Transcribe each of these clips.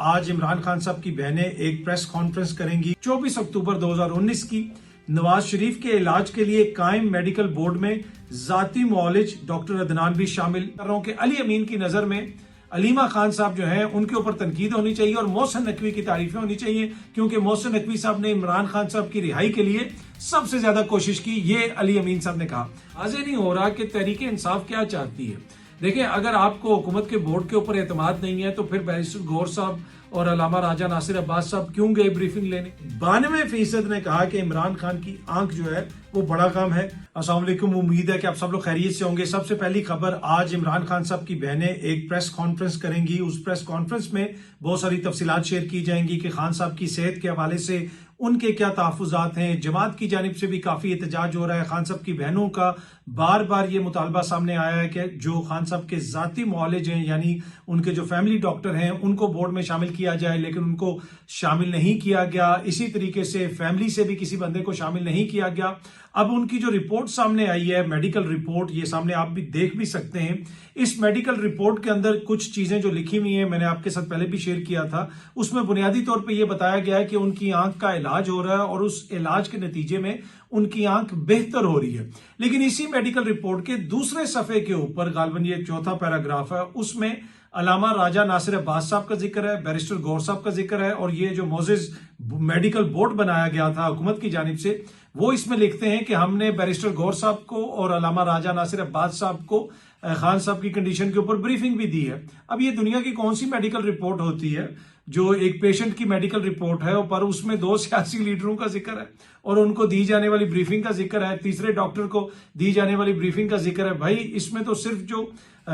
आज इमरान खान साहब की बहनें एक प्रेस कॉन्फ्रेंस करेंगी 24 अक्टूबर 2019 की। नवाज शरीफ के इलाज के लिए कायम मेडिकल बोर्ड में जाती मुआलिज डॉक्टर अदनान भी शामिल। कर रहा हूं कि अली अमीन की नजर में अलीमा खान साहब जो हैं उनके ऊपर तनकीद होनी चाहिए और मोहसिन नकवी की तारीफें होनी चाहिए, क्योंकि मोहसिन नकवी साहब ने इमरान खान साहब की रिहाई के लिए सबसे ज्यादा कोशिश की। ये अली अमीन साहब ने कहा। वाज़ेह नहीं हो रहा कि तहरीक इंसाफ क्या चाहती है। देखिए, अगर आपको हुकूमत के बोर्ड के ऊपर एतमाद नहीं है तो फिर बैरिस्टर गौर साहब और अलामा राजा नासिर अब्बास साहब क्यों गए ब्रीफिंग लेने। 92% ने कहा कि इमरान खान की आंख जो है वो बड़ा काम है। अस्सलाम वालेकुम, उम्मीद है कि आप सब लोग खैरियत से होंगे। सबसे पहली खबर, आज इमरान खान साहब की बहनें एक प्रेस कॉन्फ्रेंस करेंगी। उस प्रेस कॉन्फ्रेंस में बहुत सारी तफसीलात शेयर की जाएंगी कि खान साहब की सेहत के हवाले से उनके क्या तहफ़्फ़ुज़ात हैं। जमात की जानिब से भी काफ़ी एहतजाज हो रहा है। खान साहब की बहनों का बार बार ये मुतालबा सामने आया है कि जो खान साहब के ज़ाती मुआलिज हैं, यानी उनके जो फैमिली डॉक्टर हैं, उनको बोर्ड में शामिल किया जाए, लेकिन उनको शामिल नहीं किया गया। इसी तरीके से फैमिली से भी किसी बंदे को शामिल नहीं किया गया। अब उनकी जो रिपोर्ट सामने आई है, मेडिकल रिपोर्ट, ये सामने आप भी देख भी सकते हैं। इस मेडिकल रिपोर्ट के अंदर कुछ चीजें जो लिखी हुई हैं, मैंने आपके साथ पहले भी शेयर किया था। उसमें बुनियादी तौर पे ये बताया गया है कि उनकी आंख का इलाज हो रहा है और उस इलाज के नतीजे में उनकी आंख बेहतर हो रही है। लेकिन इसी मेडिकल रिपोर्ट के दूसरे सफे के ऊपर, गालबन ये चौथा पैराग्राफ है, उसमें अलामा राजा नासिर अब्बास साहब का जिक्र है, बैरिस्टर गौर साहब का जिक्र है, और ये जो मोजिज मेडिकल बोर्ड बनाया गया था हुकूमत की जानिब से, वो इसमें लिखते हैं कि हमने बैरिस्टर गौर साहब को और अलामा राजा नासिर अब्बास साहब को खान साहब की कंडीशन के ऊपर ब्रीफिंग भी दी है। अब ये दुनिया की कौन सी मेडिकल रिपोर्ट होती है जो एक पेशेंट की मेडिकल रिपोर्ट है, पर उसमें 2 सियासी लीडरों का जिक्र है और उनको दी जाने वाली ब्रीफिंग का जिक्र है, तीसरे डॉक्टर को दी जाने वाली ब्रीफिंग का जिक्र है। भाई, इसमें तो सिर्फ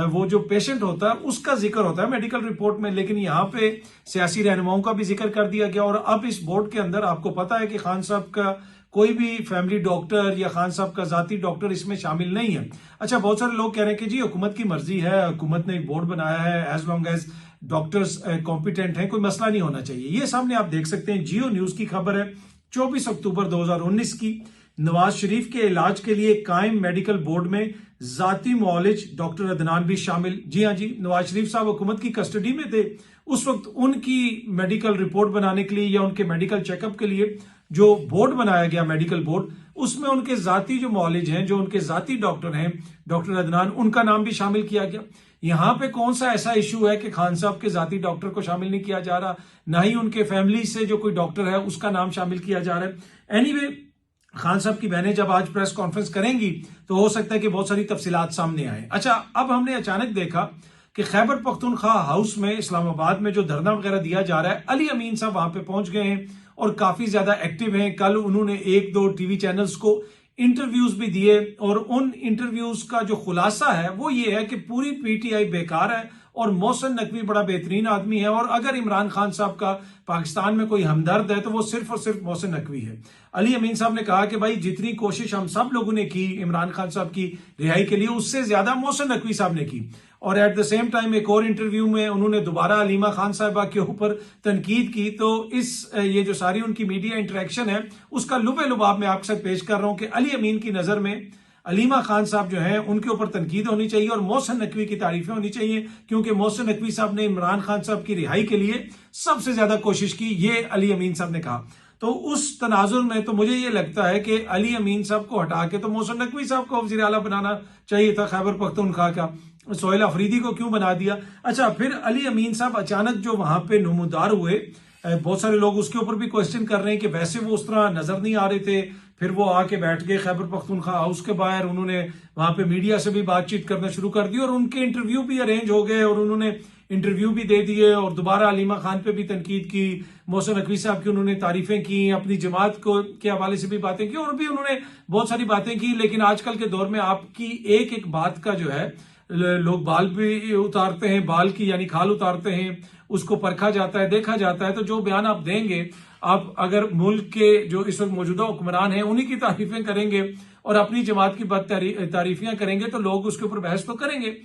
वो जो पेशेंट होता है उसका जिक्र होता है मेडिकल रिपोर्ट में, लेकिन यहाँ पे सियासी रहनुमाओं का भी जिक्र कर दिया गया। और अब इस बोर्ड के अंदर आपको पता है कि खान साहब का कोई भी फैमिली डॉक्टर या खान साहब का जाती डॉक्टर इसमें शामिल नहीं है। अच्छा, बहुत सारे लोग कह रहे हैं कि जी हुकूमत की मर्जी है, हुकूमत ने एक बोर्ड बनाया है, as long as doctors competent हैं, कोई मसला नहीं होना चाहिए। ये सामने आप देख सकते हैं, जियो न्यूज की खबर है 24 अक्टूबर 2019 की। नवाज शरीफ के इलाज के लिए कायम मेडिकल बोर्ड में जाती मुआलिज डॉक्टर अदनान भी शामिल। जी हाँ जी, नवाज शरीफ साहब हुकूमत की कस्टडी में थे उस वक्त। उनकी मेडिकल रिपोर्ट बनाने के लिए या उनके मेडिकल चेकअप के लिए जो बोर्ड बनाया गया मेडिकल बोर्ड, उसमें उनके जाती जो मुआलिज हैं, जो उनके जाती डॉक्टर हैं, डॉक्टर अदनान, उनका नाम भी शामिल किया गया। यहां पे कौन सा ऐसा इशू है कि खान साहब के जाती डॉक्टर को शामिल नहीं किया जा रहा, ना ही उनके फैमिली से जो कोई डॉक्टर है उसका नाम शामिल किया जा रहा है। एनीवे, खान साहब की बहनें जब आज प्रेस कॉन्फ्रेंस करेंगी तो हो सकता है कि बहुत सारी तफसीलात सामने आए। अच्छा, अब हमने अचानक देखा कि खैबर पख्तूनख्वा हाउस में इस्लामाबाद में जो धरना वगैरह दिया जा रहा है, अली अमीन साहब वहां पे पहुंच गए हैं और काफी ज्यादा एक्टिव हैं। कल उन्होंने 1-2 टीवी चैनल्स को इंटरव्यूज भी दिए और उन इंटरव्यूज का जो खुलासा है वो ये है कि पूरी पीटीआई बेकार है और मोहसिन नकवी बड़ा बेहतरीन आदमी है, और अगर इमरान खान साहब का पाकिस्तान में कोई हमदर्द है तो वो सिर्फ और सिर्फ मोहसिन नकवी है। अली अमीन साहब ने कहा कि भाई, जितनी कोशिश हम सब लोगों ने की इमरान खान साहब की रिहाई के लिए, उससे ज्यादा मोहसिन नकवी साहब ने की। और एट द सेम टाइम एक और इंटरव्यू में उन्होंने दोबारा अलीमा खान साहिबा के ऊपर तनकीद की। तो ये जो सारी उनकी मीडिया इंटरेक्शन है उसका लुबे लुबाब मैं आपके साथ पेश कर रहा हूं कि अली अमीन की नजर में अलीमा खान साहब जो हैं उनके ऊपर तनकीद होनी चाहिए और मोहसिन नकवी की तारीफें होनी चाहिए, क्योंकि मोहसिन नकवी साहब ने इमरान खान साहब की रिहाई के लिए सबसे ज्यादा कोशिश की। ये अली अमीन साहब ने कहा। तो उस तनाजुर में तो मुझे ये लगता है कि अली अमीन साहब को हटा के तो मोहसिन नकवी साहब को वज़ीर आला बनाना चाहिए था खैबर पख्तूनख्वा का। सोहेल अफरीदी को क्यों बना दिया? अच्छा, फिर अली अमीन साहब अचानक जो वहां पे नमूदार हुए, बहुत सारे लोग उसके ऊपर भी क्वेश्चन कर रहे हैं कि वैसे वो उस तरह नजर नहीं आ रहे थे। फिर वो आके बैठ गए खैबर पख्तूनख्वा हाउस के बाहर, उन्होंने वहां पे मीडिया से भी बातचीत करना शुरू कर दी और उनके इंटरव्यू भी अरेंज हो गए और उन्होंने इंटरव्यू भी दे दिए और दोबारा अलीमा खान पे भी तनकीद की, मोहसिन नकवी साहब की उन्होंने तारीफें की, अपनी जमात को के हवाले से भी बातें की और भी उन्होंने बहुत सारी बातें की। लेकिन आजकल के दौर में आपकी एक एक बात का जो है, लोग बाल भी उतारते हैं, बाल की यानी खाल उतारते हैं, उसको परखा जाता है, देखा जाता है। तो जो बयान आप देंगे, आप अगर मुल्क के जो इस वक्त मौजूदा हुक्मरान हैं उन्हीं की तारीफें करेंगे और अपनी जमात की तारीफियां करेंगे तो लोग उसके ऊपर बहस तो करेंगे।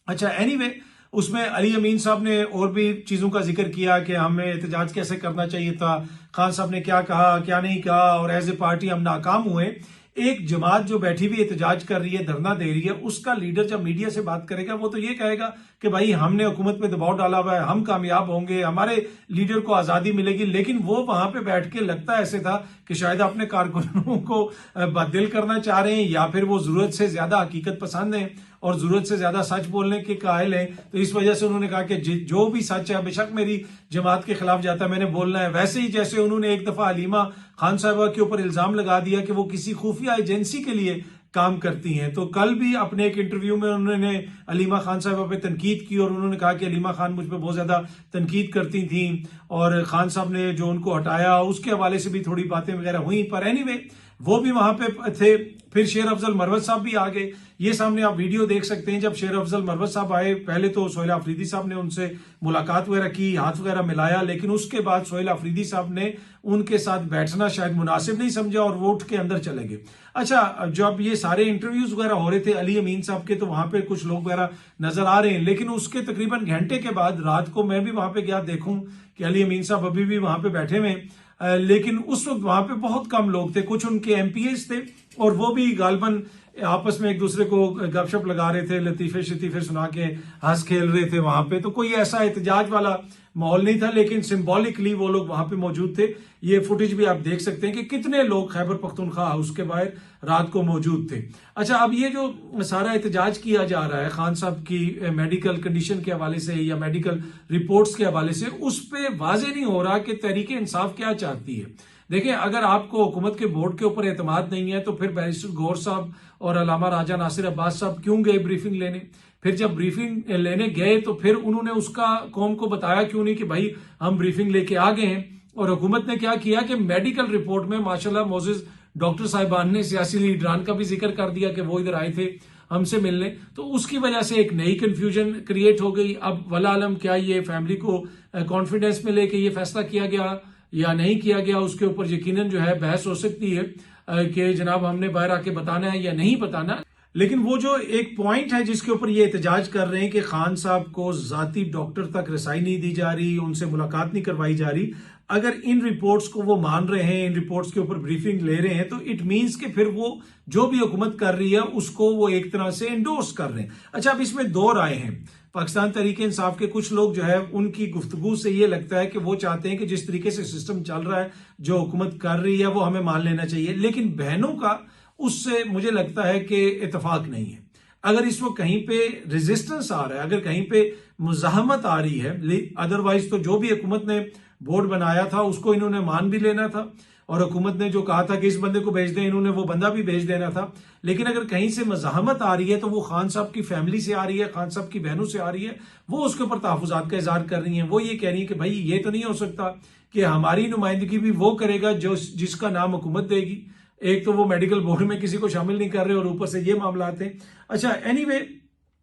अच्छा, एनीवे, उसमें अली अमीन साहब ने और भी चीजों का जिक्र किया कि हमें एहतजाज कैसे करना चाहिए था, खान साहब ने क्या कहा क्या नहीं कहा, और एज ए पार्टी हम नाकाम हुए। एक जमात जो बैठी हुई एहतजाज कर रही है, धरना दे रही है, उसका लीडर जब मीडिया से बात करेगा वो तो ये कहेगा कि भाई हमने हुकूमत पे दबाव डाला हुआ है, हम कामयाब होंगे, हमारे लीडर को आजादी मिलेगी, लेकिन वो वहां पे बैठ के लगता ऐसे था कि शायद अपने कारकुनों को बददिल करना चाह रहे हैं, या फिर वो जरूरत से ज्यादा हकीकत पसंद है और जरूरत से ज्यादा सच बोलने के कायल हैं। तो इस वजह से उन्होंने कहा कि जो भी सच है बेशक मेरी जमात के खिलाफ जाता है, मैंने बोलना है। वैसे ही जैसे उन्होंने एक दफा हलीमा खान साहिबा के ऊपर इल्जाम लगा दिया कि वो किसी खुफिया एजेंसी के लिए काम करती हैं, तो कल भी अपने एक इंटरव्यू में उन्होंने हलीमा खान साहिबा पे तनकीद की और उन्होंने कहा कि हलीमा खान मुझ पे बहुत ज्यादा तनकीद करती थी और खान साहब ने जो उनको हटाया उसके हवाले से भी थोड़ी बातें वगैरह हुई। पर एनीवे वो भी वहां पे थे। फिर शेर अफजल मरवत साहब भी आ गए। ये सामने आप वीडियो देख सकते हैं। जब शेर अफजल मरवत साहब आए, पहले तो सोहेल अफरीदी साहब ने उनसे मुलाकात वगैरह की, हाथ वगैरह मिलाया, लेकिन उसके बाद सोहेल अफरीदी साहब ने उनके साथ बैठना शायद मुनासिब नहीं समझा और वो उठ के अंदर चले गए। अच्छा, जब ये सारे इंटरव्यूज वगैरह हो रहे थे अली अमीन साहब के, तो वहां पे कुछ लोग वगैरह नजर आ रहे हैं, लेकिन उसके तकरीबन घंटे के बाद रात को मैं भी वहां पे गया, देखूं कि अली अमीन साहब अभी भी वहां पे बैठे हुए, लेकिन उस वक्त वहां पे बहुत कम लोग थे, कुछ उनके एमपीएस थे और वो भी गालबन आपस में एक दूसरे को गपशप लगा रहे थे, लतीफे शतीफे सुना के हंस खेल रहे थे वहां पे। तो कोई ऐसा एहतजाज वाला माहौल नहीं था, लेकिन सिंबॉलिकली वो लोग वहां पे मौजूद थे। ये फुटेज भी आप देख सकते हैं कि कितने लोग खैबर पख्तूनख्वा हाउस के बाहर रात को मौजूद थे। अच्छा, अब ये जो सारा एहतजाज किया जा रहा है खान साहब की मेडिकल कंडीशन के हवाले से या मेडिकल रिपोर्ट्स के हवाले से, उस पर वाजे नहीं हो रहा कि तहरीक इंसाफ क्या चाहती है। देखिए, अगर आपको हुकूमत के बोर्ड के ऊपर एतमाद नहीं है तो फिर बैरिस्टर गौर साहब और अलामा राजा नासिर अब्बास साहब क्यों गए ब्रीफिंग लेने? फिर जब ब्रीफिंग लेने गए तो फिर उन्होंने उसका कौम को बताया क्यों नहीं कि भाई हम ब्रीफिंग लेके आ गए हैं। और हुकूमत ने क्या किया कि मेडिकल रिपोर्ट में माशाल्लाह मोजिज डॉक्टर साहिबान ने सियासी लीडरान का भी जिक्र कर दिया कि वो इधर आए थे हमसे मिलने, तो उसकी वजह से एक नई कंफ्यूजन क्रिएट हो गई। अब वला आलम क्या ये फैमिली को कॉन्फिडेंस में लेके ये फैसला किया गया या नहीं किया गया, उसके ऊपर यकीनन जो है बहस हो सकती है कि जनाब हमने बाहर आके बताना है या नहीं बताना। लेकिन वो जो एक पॉइंट है जिसके ऊपर ये एहतजाज कर रहे हैं कि खान साहब को जाती डॉक्टर तक रसाई नहीं दी जा रही, उनसे मुलाकात नहीं करवाई जा रही, अगर इन रिपोर्ट्स को वो मान रहे हैं, इन रिपोर्ट्स के ऊपर ब्रीफिंग ले रहे हैं, तो इट मींस कि फिर वो जो भी हुकूमत कर रही है उसको वो एक तरह से एंडोर्स कर रहे हैं। अच्छा, अब इसमें दो राय हैं। पाकिस्तान तहरीक इंसाफ के कुछ लोग जो है उनकी गुफ्तगू से ये लगता है कि वो चाहते हैं कि जिस तरीके से सिस्टम चल रहा है, जो हुकूमत कर रही है, वो हमें मान लेना चाहिए। लेकिन बहनों का उससे मुझे लगता है कि इतफाक नहीं है। अगर इस वक्त कहीं पे रेजिस्टेंस आ रहा है, अगर कहीं पे मुजाहमत आ रही है, अदरवाइज तो जो भी हुकूमत ने बोर्ड बनाया था उसको इन्होंने मान भी लेना था और हुकूमत ने जो कहा था कि इस बंदे को भेज दें, इन्होंने वो बंदा भी भेज देना था। लेकिन अगर कहीं से मजाहमत आ रही है तो वो खान साहब की फैमिली से आ रही है, खान साहब की बहनों से आ रही है, वो उसके ऊपर तहफुजात का इजहार कर रही हैं। वो ये कह रही है कि भाई ये तो नहीं हो सकता कि हमारी नुमाइंदगी भी वो करेगा जो जिसका नाम हुकूमत देगी। एक तो वो मेडिकल बोर्ड में किसी को शामिल नहीं कर रहे और ऊपर से ये मामला आते हैं। अच्छा, एनीवे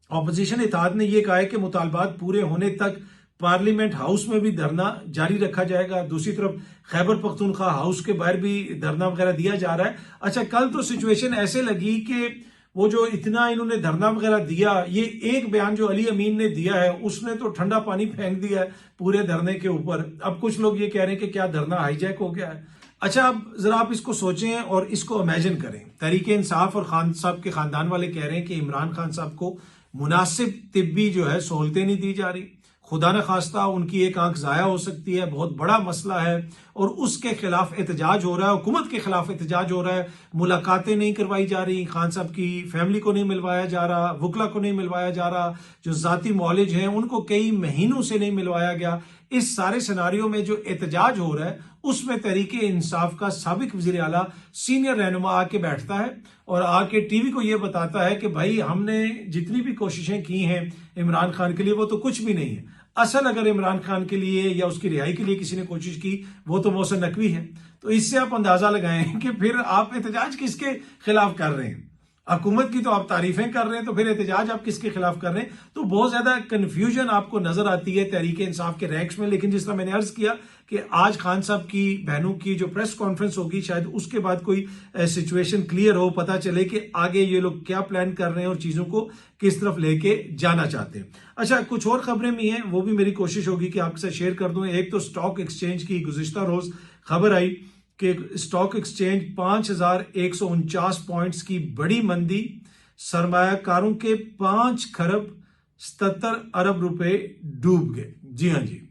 ऑपोजिशन इत्तेहाद ने यह कहा है कि मुतालबात पूरे होने तक पार्लियामेंट हाउस में भी धरना जारी रखा जाएगा। दूसरी तरफ खैबर पख्तूनख्वा हाउस के बाहर भी धरना वगैरह दिया जा रहा है। अच्छा, कल तो सिचुएशन ऐसे लगी कि वो जो इतना इन्होंने धरना वगैरह दिया, ये एक बयान जो अली अमीन ने दिया है उसने तो ठंडा पानी फेंक दिया है पूरे धरने के ऊपर। अब कुछ लोग ये कह रहे हैं कि क्या धरना हाईजैक हो गया है। अच्छा, अब जरा आप इसको सोचें और इसको इमेजिन करें। तहरीक इंसाफ और खान साहब के खानदान वाले कह रहे हैं कि इमरान खान साहब को मुनासिब तिब्बी जो है सहूलतें नहीं दी जा रही, खुदा न खास्ता उनकी एक आंख जाया हो सकती है, बहुत बड़ा मसला है और उसके खिलाफ एहतजाज हो रहा है, हुकूमत के खिलाफ एहतजाज हो रहा है। मुलाकातें नहीं करवाई जा रही, खान साहब की फैमिली को नहीं मिलवाया जा रहा, वकला को नहीं मिलवाया जा रहा, जो जाती मौलिज हैं उनको कई महीनों से नहीं मिलवाया गया। इस सारे सिनारियों में जो एहतजाज हो रहा है उसमें तहरीके इंसाफ का साबिक वजीर आला सीनियर रहनुमा आके बैठता है और आके टीवी को यह बताता है कि भाई हमने जितनी भी कोशिशें की हैं इमरान खान के लिए वो तो कुछ भी नहीं है। असल अगर इमरान खान के लिए या उसकी रिहाई के लिए किसी ने कोशिश की वो तो मोहसिन नकवी है। तो इससे आप अंदाजा लगाएं कि फिर आप एहतजाज किसके खिलाफ कर रहे हैं। हुकूमत की तो आप तारीफें कर रहे हैं, तो फिर एहतजाज आप किसके खिलाफ कर रहे हैं। तो बहुत ज्यादा कंफ्यूजन आपको नजर आती है तहरीक इंसाफ के रैंक्स में। लेकिन जिस तरह मैंने अर्ज किया कि आज खान साहब की बहनों की जो प्रेस कॉन्फ्रेंस होगी, शायद उसके बाद कोई सिचुएशन क्लियर हो, पता चले कि आगे ये लोग क्या प्लान कर रहे हैं और चीजों को किस तरफ लेके जाना चाहते हैं। अच्छा, कुछ और खबरें भी हैं, वो भी मेरी कोशिश होगी कि आपके साथ शेयर कर दूं। एक तो स्टॉक एक्सचेंज की गुज़िश्ता रोज खबर आई कि स्टॉक एक्सचेंज 5149 पॉइंट्स की बड़ी मंदी, सरमायाकारों के 5 खरब 77 अरब रुपए डूब गए। जी हाँ जी,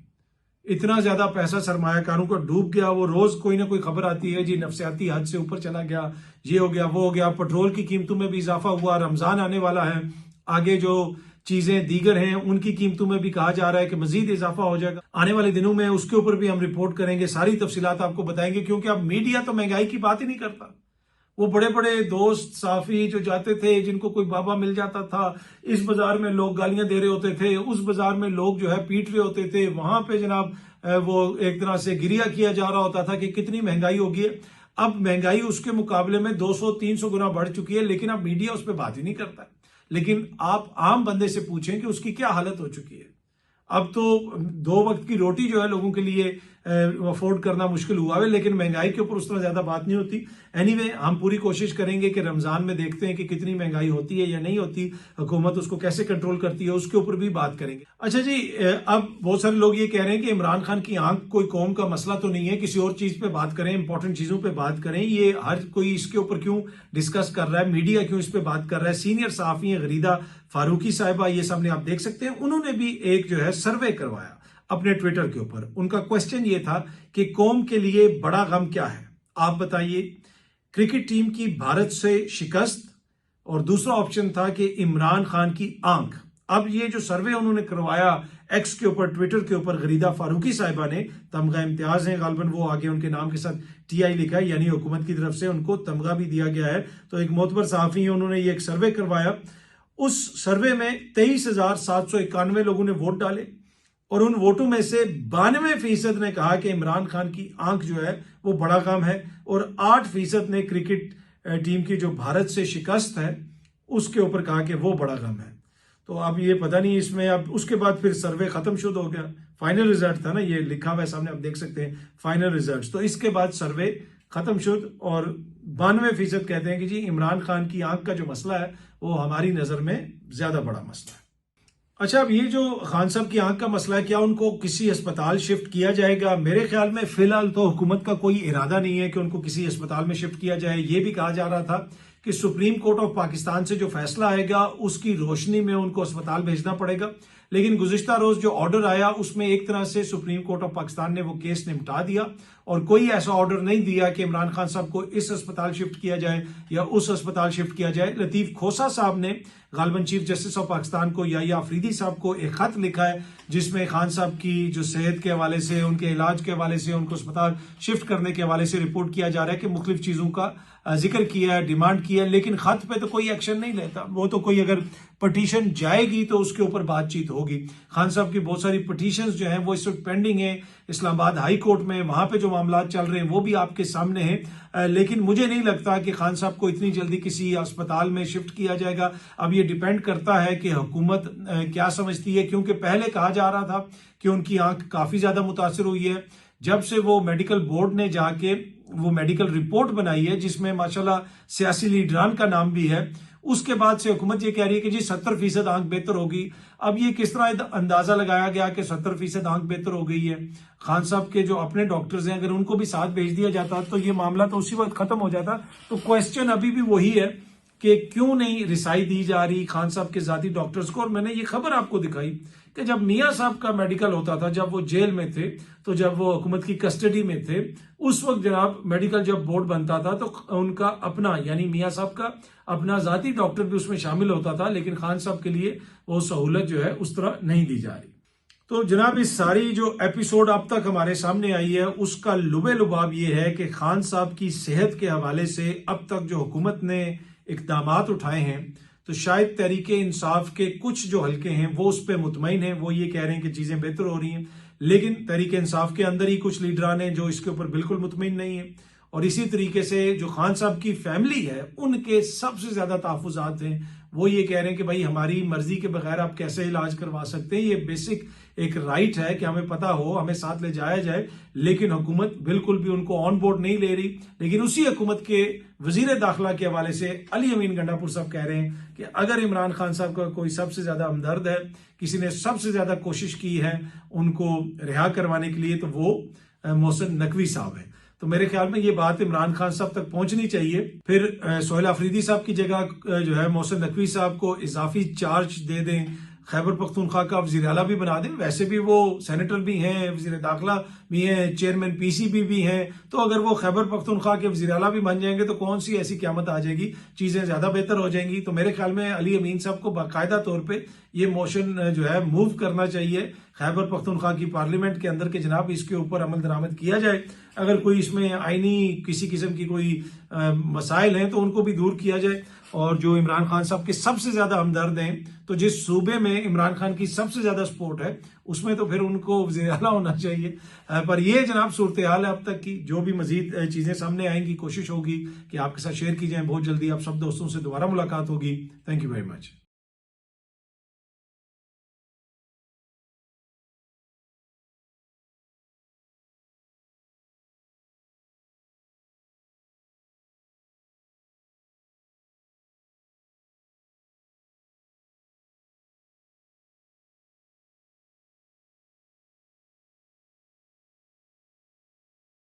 इतना ज्यादा पैसा सरमायाकारों का डूब गया। वो रोज कोई ना कोई खबर आती है जी नफसियाती हद से ऊपर चला गया, ये हो गया, वो हो गया। पेट्रोल की कीमतों में भी इजाफा हुआ, रमजान आने वाला है, आगे जो चीजें दीगर हैं उनकी कीमतों में भी कहा जा रहा है कि मजीद इजाफा हो जाएगा आने वाले दिनों में। उसके ऊपर भी हम रिपोर्ट करेंगे, सारी तफसीलात आपको बताएंगे, क्योंकि अब मीडिया तो महंगाई की बात ही नहीं करता। वो बड़े बड़े दोस्त साफी जो जाते थे, जिनको कोई बाबा मिल जाता था, इस बाजार में लोग गालियां दे रहे होते थे, उस बाजार में लोग जो है पीट रहे होते थे, वहां पे जनाब वो एक तरह से गिरिया किया जा रहा होता था कि कितनी महंगाई होगी। अब महंगाई उसके मुकाबले में 200-300 गुना बढ़ चुकी है, लेकिन अब मीडिया उस पर बात ही नहीं करता। लेकिन आप आम बंदे से पूछें कि उसकी क्या हालत हो चुकी है। अब तो 2 वक्त की रोटी जो है लोगों के लिए अफोर्ड करना मुश्किल हुआ है, लेकिन महंगाई के ऊपर उस तरह ज्यादा बात नहीं होती। एनीवे, हम पूरी कोशिश करेंगे कि रमजान में देखते हैं कि कितनी महंगाई होती है या नहीं होती, हुकूमत उसको कैसे कंट्रोल करती है, उसके ऊपर भी बात करेंगे। अच्छा जी, अब बहुत सारे लोग ये कह रहे हैं कि इमरान खान की आंख कोई कौम का मसला तो नहीं है, किसी और चीज पे बात करें, इंपॉर्टेंट चीजों पे बात करें। ये हर कोई इसके ऊपर क्यों डिस्कस कर रहा है, मीडिया क्यों इस पे बात कर रहा है। सीनियर सहाफी हैं गरीदा फारूकी साहिबा, ये सामने आप देख सकते हैं, उन्होंने भी एक जो है सर्वे करवाया अपने ट्विटर के ऊपर। उनका क्वेश्चन ये था कि कौम के लिए बड़ा गम क्या है, आप बताइए। क्रिकेट टीम की भारत से शिकस्त, और दूसरा ऑप्शन था कि इमरान खान की आंख। अब ये जो सर्वे उन्होंने करवाया एक्स के ऊपर, ट्विटर के ऊपर, गरीदा फारूकी साहिबा ने, तमगा इम्तियाज है गालबन, वो आगे उनके नाम के साथ टीआई लिखा है, यानी हुकूमत की तरफ से उनको तमगा भी दिया गया है। तो एक मोतबर सहाफी है, उन्होंने ये एक सर्वे करवाया। उस सर्वे में 23,791 लोगों ने वोट डाले, और उन वोटों में से 92% ने कहा कि इमरान खान की आंख जो है वो बड़ा काम है, और 8% ने क्रिकेट टीम की जो भारत से शिकस्त है उसके ऊपर कहा कि वो बड़ा गम है। तो अब ये पता नहीं इसमें, अब उसके बाद फिर सर्वे खत्म शुरू हो गया। फाइनल रिजल्ट था ना, ये लिखा हुआ है सामने, आप देख सकते हैं फाइनल रिजल्ट। तो इसके बाद सर्वे खत्म शुरू, और 92% कहते हैं कि जी इमरान खान की आंख का जो मसला है वो हमारी नजर में ज्यादा बड़ा मसला है। अच्छा, अब ये जो खान साहब की आंख का मसला है, क्या उनको किसी अस्पताल शिफ्ट किया जाएगा? मेरे ख्याल में फिलहाल तो हुकूमत का कोई इरादा नहीं है कि उनको किसी अस्पताल में शिफ्ट किया जाए। ये भी कहा जा रहा था कि सुप्रीम कोर्ट ऑफ पाकिस्तान से जो फैसला आएगा उसकी रोशनी में उनको अस्पताल भेजना पड़ेगा। लेकिन गुज़िश्ता रोज जो ऑर्डर आया उसमें एक तरह से सुप्रीम कोर्ट ऑफ पाकिस्तान ने वो केस निपटा दिया, और कोई ऐसा ऑर्डर नहीं दिया कि इमरान खान साहब को इस अस्पताल शिफ्ट किया जाए या उस अस्पताल शिफ्ट किया जाए। लतीफ खोसा साहब ने गालबन चीफ जस्टिस ऑफ पाकिस्तान को, या अफरीदी साहब को एक खत लिखा है, जिसमें खान साहब की जो सेहत के हवाले से, उनके इलाज के हवाले से, उनको अस्पताल शिफ्ट करने के हवाले से रिपोर्ट किया जा रहा है कि मुख्तलिफ चीजों का जिक्र किया है, डिमांड किया है, लेकिन खत पे तो कोई एक्शन नहीं लेता। वो तो कोई अगर पटिशन जाएगी तो उसके ऊपर बातचीत होगी। खान साहब की बहुत सारी पटिशन जो हैं वो इस वक्त पेंडिंग है इस्लामाबाद हाई कोर्ट में, वहां पे जो मामला चल रहे हैं वो भी आपके सामने हैं। लेकिन मुझे नहीं लगता कि खान साहब को इतनी जल्दी किसी अस्पताल में शिफ्ट किया जाएगा। अब ये डिपेंड करता है कि हुकूमत क्या समझती है, क्योंकि पहले कहा जा रहा था कि उनकी आंख काफी ज्यादा मुतासर हुई है। जब से वो मेडिकल बोर्ड ने जाके वो मेडिकल रिपोर्ट बनाई है, जिसमें माशाल्लाह सियासी लीडरान का नाम भी है, उसके बाद से हुकूमत ये कह रही है कि जी 70% आंख बेहतर होगी। अब ये किस तरह अंदाजा लगाया गया कि 70% आंख बेहतर हो गई है? खान साहब के जो अपने डॉक्टर्स हैं, अगर उनको भी साथ भेज दिया जाता तो ये मामला तो उसी वक्त खत्म हो जाता। तो क्वेश्चन अभी भी वही है कि क्यों नहीं रिसाई दी जा रही खान साहब के जाती डॉक्टर्स को। और मैंने ये खबर आपको दिखाई कि जब मियां साहब का मेडिकल होता था, जब वो जेल में थे, तो जब वो हुकूमत की कस्टडी में थे, उस वक्त जनाब मेडिकल जब बोर्ड बनता था तो उनका अपना, यानी मियां साहब का अपना जाती डॉक्टर भी उसमें शामिल होता था। लेकिन खान साहब के लिए वो सहूलत जो है उस तरह नहीं दी जा रही। तो जनाब इस सारी जो एपिसोड अब तक हमारे सामने आई है उसका लुबे लुबाब ये है कि खान साहब की सेहत के हवाले से अब तक जो हुकूमत ने इक़दामात उठाए हैं, तो शायद तहरीके इंसाफ के कुछ जो हल्के हैं वो उस पर मुतमईन हैं, वो ये कह रहे हैं कि चीजें बेहतर हो रही हैं। लेकिन तहरीके इंसाफ के अंदर ही कुछ लीडरान हैं जो इसके ऊपर बिल्कुल मुतमईन नहीं है। और इसी तरीके से जो खान साहब की फैमिली है उनके सबसे ज्यादा तहफुजात हैं, वो ये कह रहे हैं कि भाई हमारी मर्जी के बगैर आप कैसे इलाज करवा सकते हैं, ये बेसिक एक राइट है कि हमें पता हो, हमें साथ ले जाया जाए। लेकिन हुकूमत बिल्कुल भी उनको ऑन बोर्ड नहीं ले रही। लेकिन उसी हुकूमत के वजीर दाखिला के हवाले से अली अमीन गंडापुर साहब कह रहे हैं कि अगर इमरान खान साहब का कोई सबसे ज्यादा हमदर्द है, किसी ने सबसे ज्यादा कोशिश की है उनको रिहा करवाने के लिए, तो वो मोहसिन नकवी साहब है। तो मेरे ख्याल में ये बात इमरान खान साहब तक पहुंचनी चाहिए। फिर सोहेल अफरीदी साहब की जगह जो है मोहसिन नकवी साहब को इजाफी चार्ज दे दें, खैबर पख्तूनख्वा का वज़ीर आला भी बना दें। वैसे भी वो सेनेटर भी हैं, वज़ीर दाखिला भी हैं, चेयरमैन पीसीबी भी हैं। तो अगर वो खैबर पख्तूनख्वा के वज़ीर आला भी बन जाएंगे तो कौन सी ऐसी क़यामत आ जाएगी, चीज़ें ज़्यादा बेहतर हो जाएंगी। तो मेरे ख्याल में अली अमीन साहब को बाकायदा तौर पर ये मोशन जो है मूव करना चाहिए खैबर पख्तूनख्वा की पार्लियामेंट के अंदर के जनाब इसके ऊपर अमल दरामद किया जाए। अगर कोई इसमें आईनी किसी किस्म की कोई मसाइल हैं तो उनको भी दूर किया जाए। और जो इमरान खान साहब के सबसे ज्यादा हमदर्द हैं, तो जिस सूबे में इमरान खान की सबसे ज्यादा सपोर्ट है उसमें तो फिर उनको वज़ीर आला होना चाहिए। पर ये जनाब सूरत हाल है अब तक की। जो भी मजीद चीजें सामने आएंगी कोशिश होगी कि आपके साथ शेयर की जाए। बहुत जल्दी आप सब दोस्तों से दोबारा मुलाकात होगी। Thank you very much.